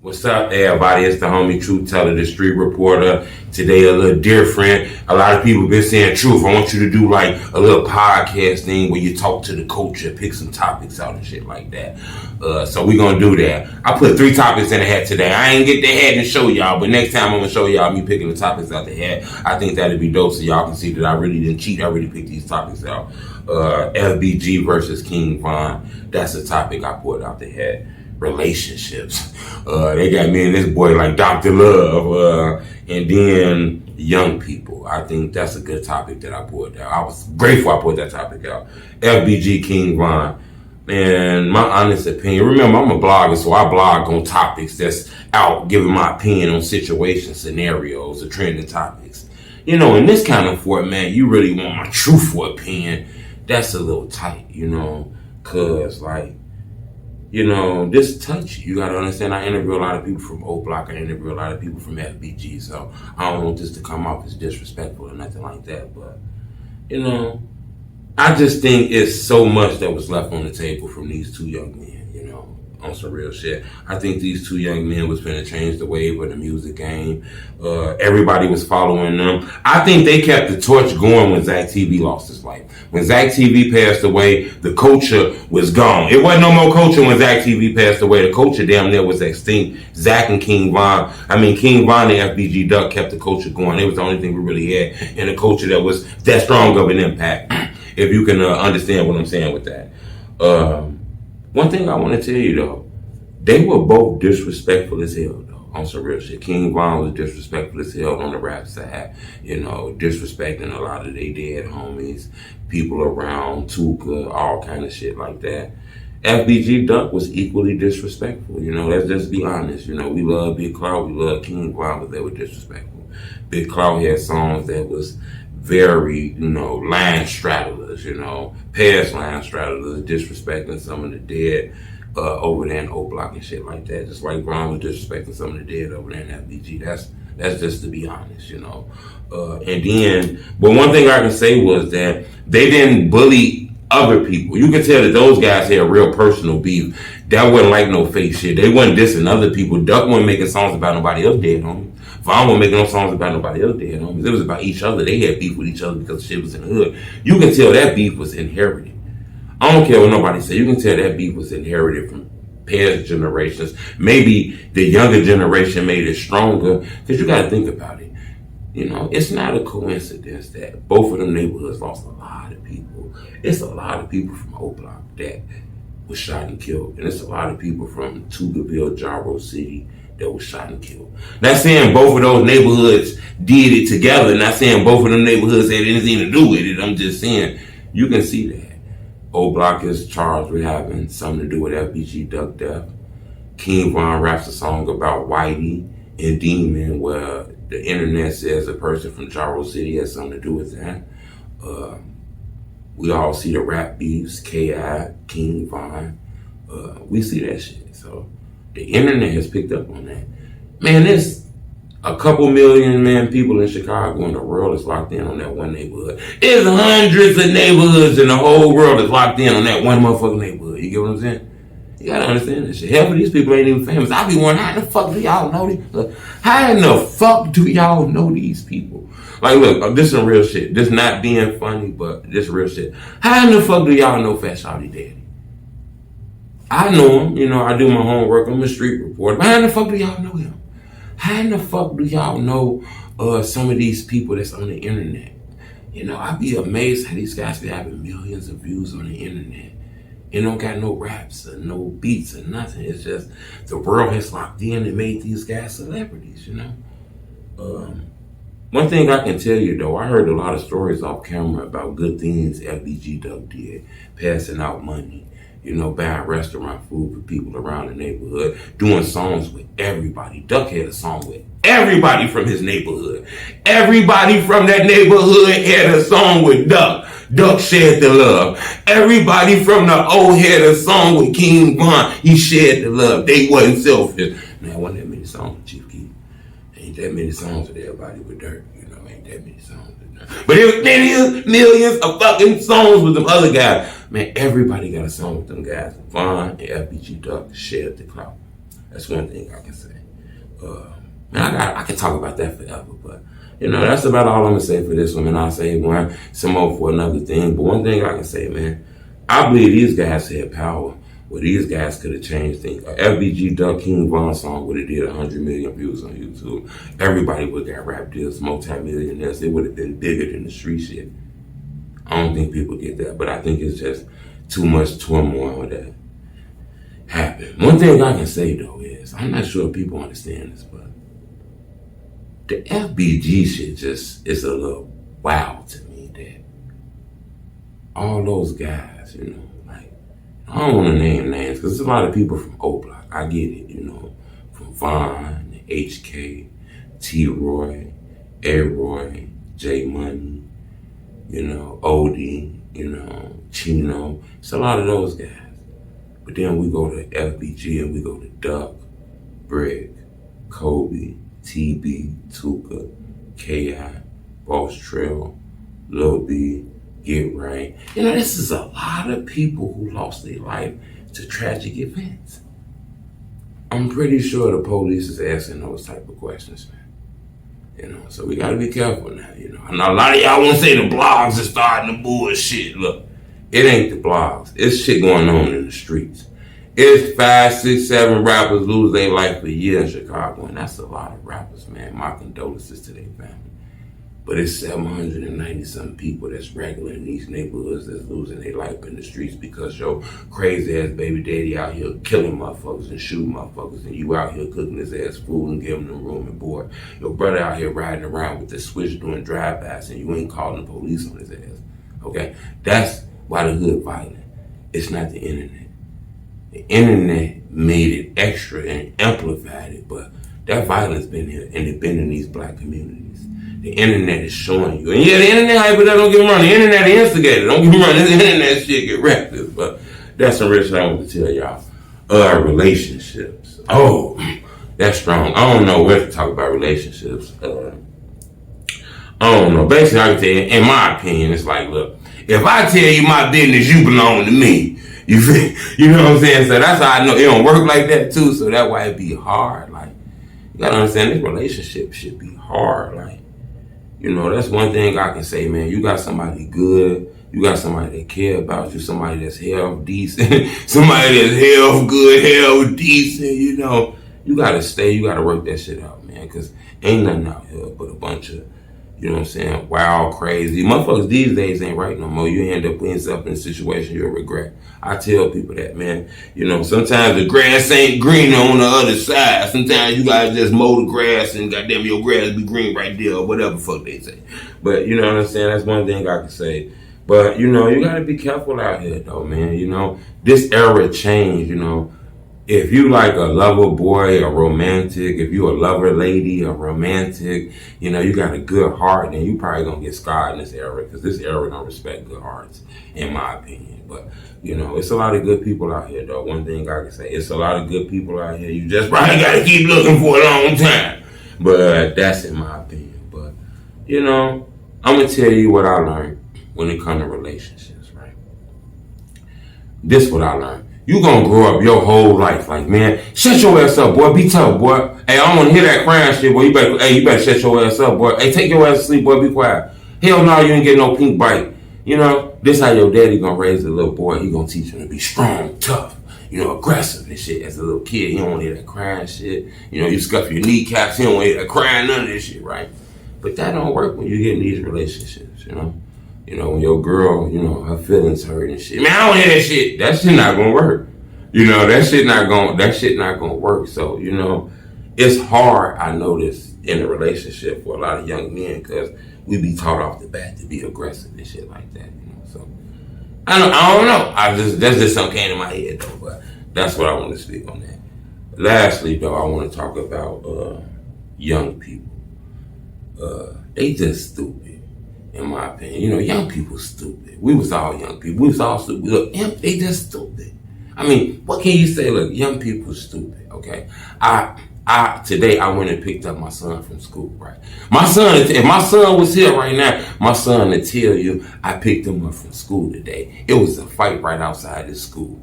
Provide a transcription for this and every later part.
What's up, everybody? It's the homie Truth Teller, the street reporter. Today a little different. A lot of people been saying, Truth, I want you to do like a little podcast thing where you talk to the culture, pick some topics out and shit like that. So we gonna do that. I put 3 topics in the hat today. I ain't get the hat to show y'all, but next time I'm gonna show y'all me picking the topics out the hat. I think that'd be dope so y'all can see that I really didn't cheat. I really picked these topics out. FBG versus KingVon. That's the topic I put out the hat. Relationships. They got me and this boy like Dr. Love, and then young people. I think that's a good topic that I put out. I was grateful I put that topic out. FBG KingVon. And my honest opinion, remember I'm a blogger, so I blog on topics that's out, giving my opinion on situations, scenarios, or trending topics. You know, in this kind of format, you really want my truthful opinion. That's a little tight, you know, cause like, you know, this touchy. You gotta understand, I interview a lot of people from O Block. I interview a lot of people from FBG. So I don't want this to come off as disrespectful or nothing like that. But, you know, I just think it's so much that was left on the table from these 2 young men, you know, on some real shit. I think these 2 young men was finna change the wave of the music game. Everybody was following them. I think they kept the torch going when Zach TV lost his life. When Zach TV passed away, the culture was gone. It wasn't no more culture when Zach TV passed away. The culture damn near was extinct. Zach and KingVon, KingVon and FBGDuck kept the culture going. It was the only thing we really had in a culture that was that strong of an impact. If you can understand what I'm saying with that. One thing I want to tell you though, they were both disrespectful as hell though, on some real shit. KingVon was disrespectful as hell on the rap side, you know, disrespecting a lot of they dead homies, people around, Tuka, all kind of shit like that. FBGDuck was equally disrespectful, you know, let's just be honest. You know, we love Big Clout, we love KingVon, but they were disrespectful. Big Clout had songs that was very, you know, line straddlers, you know, past line straddlers, disrespecting some of the dead over there in O Block and shit like that. Just like Brown was disrespecting some of the dead over there in FBG. That's just to be honest, you know. And then, but one thing I can say was that they didn't bully other people. You can tell that those guys had real personal beef. That wasn't like no fake shit. They wasn't dissing other people. Duck wasn't making songs about nobody else dead, homie. Von wasn't making no songs about nobody else dead, homies. It was about each other. They had beef with each other because shit was in the hood. You can tell that beef was inherited. I don't care what nobody say. You can tell that beef was inherited from past generations. Maybe the younger generation made it stronger. Because you got to think about it. You know, it's not a coincidence that both of them neighborhoods lost a lot of people. It's a lot of people from O Block that was shot and killed. And it's a lot of people from Tugaville, Jarrow City, that was shot and killed. Not saying both of those neighborhoods did it together. Not saying both of them neighborhoods had anything to do with it. I'm just saying you can see that. O Block is charged with having something to do with FBGDuck death. KingVon raps a song about Whitey and Demon where the internet says a person from Jarrow City has something to do with that. We all see the rap beefs, K.I., KingVon. We see that shit. So the internet has picked up on that. Man, there's a couple million, man, people in Chicago and the world is locked in on that one neighborhood. There's hundreds of neighborhoods in the whole world that's locked in on that one motherfucking neighborhood. You get what I'm saying? You gotta understand this shit. Half of these people ain't even famous. I be wondering, how the fuck do y'all know these? Look, how in the fuck do y'all know these people? Like, look, this is some real shit. This not being funny, but this real shit. How in the fuck do y'all know Fat Shawty Daddy? I know him, you know, I do my homework, I'm a street reporter, but how in the fuck do y'all know him? How in the fuck do y'all know some of these people that's on the internet? You know, I be amazed how these guys be having millions of views on the internet. It don't got no raps or no beats or nothing. It's just the world has locked in and made these guys celebrities, you know? One thing I can tell you though, I heard a lot of stories off camera about good things FBGDuck did, passing out money, you know, buying restaurant food for people around the neighborhood, doing songs with everybody. Duck had a song with everybody from his neighborhood. Everybody from that neighborhood had a song with Duck. Duck shared the love. Everybody from the O had a song with KingVon. He shared the love. They wasn't selfish. Now, wasn't that many songs with Chief Keef. Ain't that many songs with everybody with Dirt. You know, ain't that many songs with Dirt. But there was millions of fucking songs with them other guys. Man, everybody got a song with them guys. Von and FBGDuck shared the clout. That's one thing I can say. Man, I can talk about that forever, but that's about all I'm gonna say for this one. And I'll say some more for another thing. But one thing I can say, man, I believe these guys had power. Well, these guys could have changed things. FBGDuck KingVon song would have did 100 million views on YouTube. Everybody would have got rap deals, multi-millionaires. It would have been bigger than the street shit. I don't think people get that, but I think it's just too much turmoil that happened. One thing I can say though is, I'm not sure if people understand this, but the FBG shit just is a little wild to me that all those guys, like, I don't want to name names because there's a lot of people from O Block. I get it, from Von, HK, T-Roy, A-Roy, J Money, Odie, Chino. It's a lot of those guys. But then we go to FBG and we go to Duck, Brick, Kobe, TB, Tuka, K.I., Boss Trail, Lil B, Get Right. This is a lot of people who lost their life to tragic events. I'm pretty sure the police is asking those type of questions, man. So we gotta be careful now, I know a lot of y'all wanna say the blogs are starting the bullshit. Look, it ain't the blogs. It's shit going on in the streets. It's 5, 6, 7 rappers lose their life a year in Chicago, and that's a lot of rappers, man. My condolences to their family. But it's 790-something people that's regular in these neighborhoods that's losing their life in the streets because your crazy-ass baby daddy out here killing motherfuckers and shooting motherfuckers, and you out here cooking his ass food and giving them room and board. Your brother out here riding around with the switch doing drive-bys, and you ain't calling the police on his ass, okay? That's why the hood violent. It's not the internet. The internet made it extra and amplified it, but that violence been here, and it been in these black communities. The internet is showing you. And yeah, the internet hype, but that don't get me wrong. The internet is instigated. Don't get me wrong. This internet shit get reckless. But that's some real shit I want to tell y'all. Relationships. Oh, that's strong. I don't know where to talk about relationships. I don't know. Basically, I can tell you, in my opinion, it's like, look, if I tell you my business, you belong to me. You feel? You know what I'm saying? So that's how I know it don't work like that too. So that's why it be hard. Like, you gotta understand, this relationship should be hard. Like, that's one thing I can say, man. You got somebody good. You got somebody that care about you. Somebody that's health decent. Somebody that's health good, health decent. You gotta stay. You gotta work that shit out, man. Cause ain't nothing out here but a bunch of, wild, crazy motherfuckers these days ain't right no more. You end up putting yourself in a situation you'll regret. I tell people that, man. Sometimes the grass ain't greener on the other side. Sometimes you gotta just mow the grass and goddamn your grass be green right there or whatever the fuck they say. But you know what I'm saying? That's one thing I can say. But you gotta be careful out here though, man. This era changed, If you like a lover boy, a romantic, if you a lover lady, a romantic, you got a good heart, then you probably gonna get scarred in this era because this era don't respect good hearts, in my opinion. But, it's a lot of good people out here, though. One thing I can say, it's a lot of good people out here. You just probably gotta keep looking for a long time. But that's in my opinion. But, I'm gonna tell you what I learned when it comes to relationships, right? This what I learned. You gonna grow up your whole life like, man, shut your ass up, boy. Be tough, boy. Hey, I don't wanna hear that crying shit, boy. You better shut your ass up, boy. Hey, take your ass to sleep, boy. Be quiet. Hell no, you ain't get no pink bite. This how your daddy gonna raise a little boy. He gonna teach him to be strong, tough, aggressive and shit. As a little kid, you don't wanna hear that crying shit. You scuff your kneecaps. You don't wanna hear that crying, none of this shit, right? But that don't work when you get in these relationships, when your girl, her feelings hurt and shit. Man, I don't hear that shit. That shit not gonna work. That shit not gonna work. So, it's hard, I notice, in a relationship for a lot of young men because we be taught off the bat to be aggressive and shit like that, So I don't know. That's just something came in my head though, but that's what I want to speak on that. Lastly though, I want to talk about young people. They just stupid. In my opinion, young people stupid. We was all young people. We was all stupid. Look, they just stupid. I mean, what can you say? Look, young people stupid. Okay, today I went and picked up my son from school. Right, my son. If my son was here right now, my son would tell you I picked him up from school today. It was a fight right outside his school.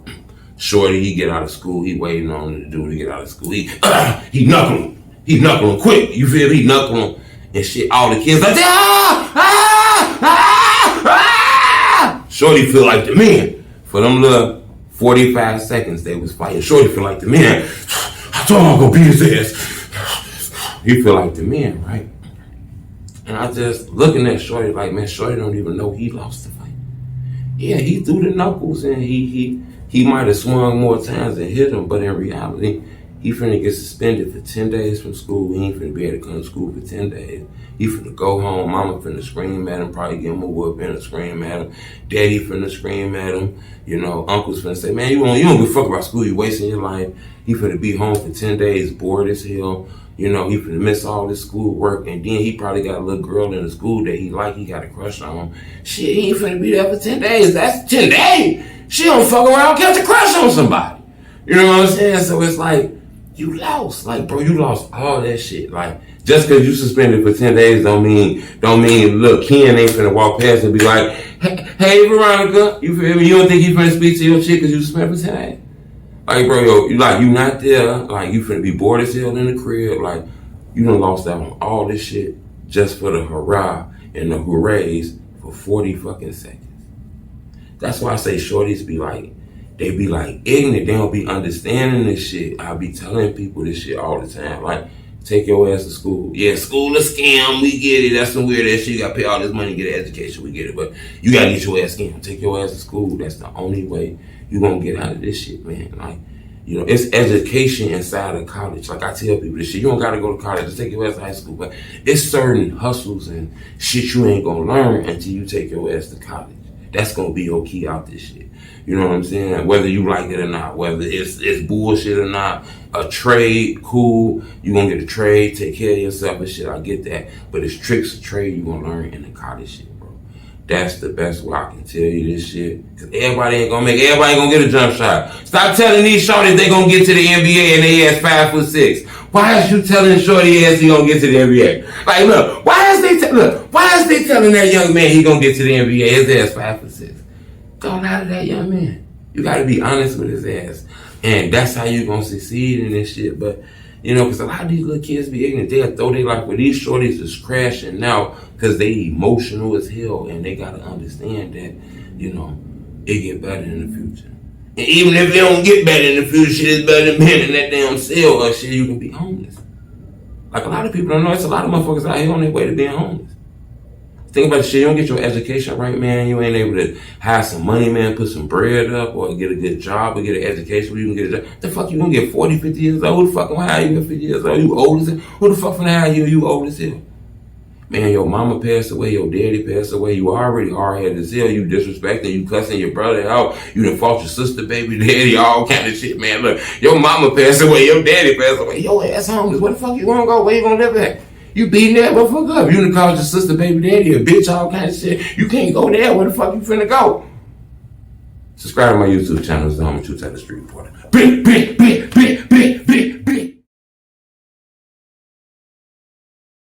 Shorty, he get out of school. He waiting on the dude to get out of school. He knuckle him. He knuckle him quick. You feel me? He knuckle him and shit. All the kids like, Shorty feel like the man. For them little 45 seconds they was fighting, Shorty feel like the man. I told him I'm gonna beat his ass. He feel like the man, right? And I just looking at Shorty like, man, Shorty don't even know he lost the fight. Yeah, he threw the knuckles and he might have swung more times and hit him, but in reality, he finna get suspended for 10 days from school. He ain't finna be able to come to school for 10 days. He finna go home. Mama finna scream at him, probably give him a whooping and scream at him. Daddy finna scream at him. You know, uncle's finna say, man, you don't give a fuck about school. You wasting your life. He finna be home for 10 days, bored as hell. You know, he finna miss all his school work. And then he probably got a little girl in the school that he got a crush on. Shit, he ain't finna be there for 10 days. That's 10 days. She don't fuck around, catch a crush on somebody. You know what I'm saying? So it's like, you lost. Like, bro, you lost all that shit. Like, just because you suspended for 10 days don't mean, look, Ken ain't finna walk past and be like, hey, Veronica, you feel me? You don't think he finna speak to your chick because you suspended for 10 days? Like, bro, you not there. Like, you finna be bored as hell in the crib. Like, you done lost out on all this shit just for the hurrah and the hoorays for 40 fucking seconds. That's why I say shorties be like, they be like ignorant. They don't be understanding this shit. I be telling people this shit all the time. Like, take your ass to school. Yeah, school a scam. We get it. That's some weird ass shit. You gotta pay all this money to get an education. We get it. But you gotta get your ass scammed. Take your ass to school. That's the only way you gonna get out of this shit, man. Like, you know, it's education inside of college. Like I tell people this shit. You don't gotta go to college. Just take your ass to high school. But it's certain hustles and shit you ain't gonna learn until you take your ass to college. That's gonna be your key out this shit. You know what I'm saying? Whether you like it or not, whether it's bullshit or not, a trade, cool, you gonna get a trade, take care of yourself and shit, I get that. But it's tricks of trade you gonna learn in the college shit, bro. That's the best way I can tell you this shit. Cause everybody ain't gonna get a jump shot. Stop telling these shorties they gonna get to the NBA and they ass 5'6". Why is you telling shorty ass he gonna get to the NBA? Like, look, why is they telling that young man he gonna get to the NBA? His ass 5'6". Go out of that young man. You gotta be honest with his ass. And that's how you gonna succeed in this shit. But, you know, because a lot of these little kids be ignorant. They'll throw their life, where these shorties is crashing now because they emotional as hell. And they gotta understand that, you know, it get better in the future. And even if they don't get better in the future, shit is better than being in that damn cell or shit, you can be homeless. Like a lot of people don't know, it's a lot of motherfuckers out here on their way to being homeless. Think about the shit, you don't get your education right, man. You ain't able to have some money, man, put some bread up or get a good job or get an education where you can get a job. The fuck you gonna get 40, 50 years old? Who the fuck gonna hire you at 50 years old? You old as hell? Who the fuck gonna hire you? You old as hell? Man, your mama passed away, your daddy passed away, you already hard-headed as hell, you disrespecting, you cussing your brother out, you done fought your sister, baby, daddy, all kind of shit, man. Look, your mama passed away, your daddy passed away, your ass homeless, where the fuck you gonna go? Where you gonna live at? You beating that motherfucker up. You done called your sister, baby daddy, a bitch, all kind of shit. You can't go there, where the fuck you finna go? Subscribe to my YouTube channel, it's the Homie True Tyler Street Reporter.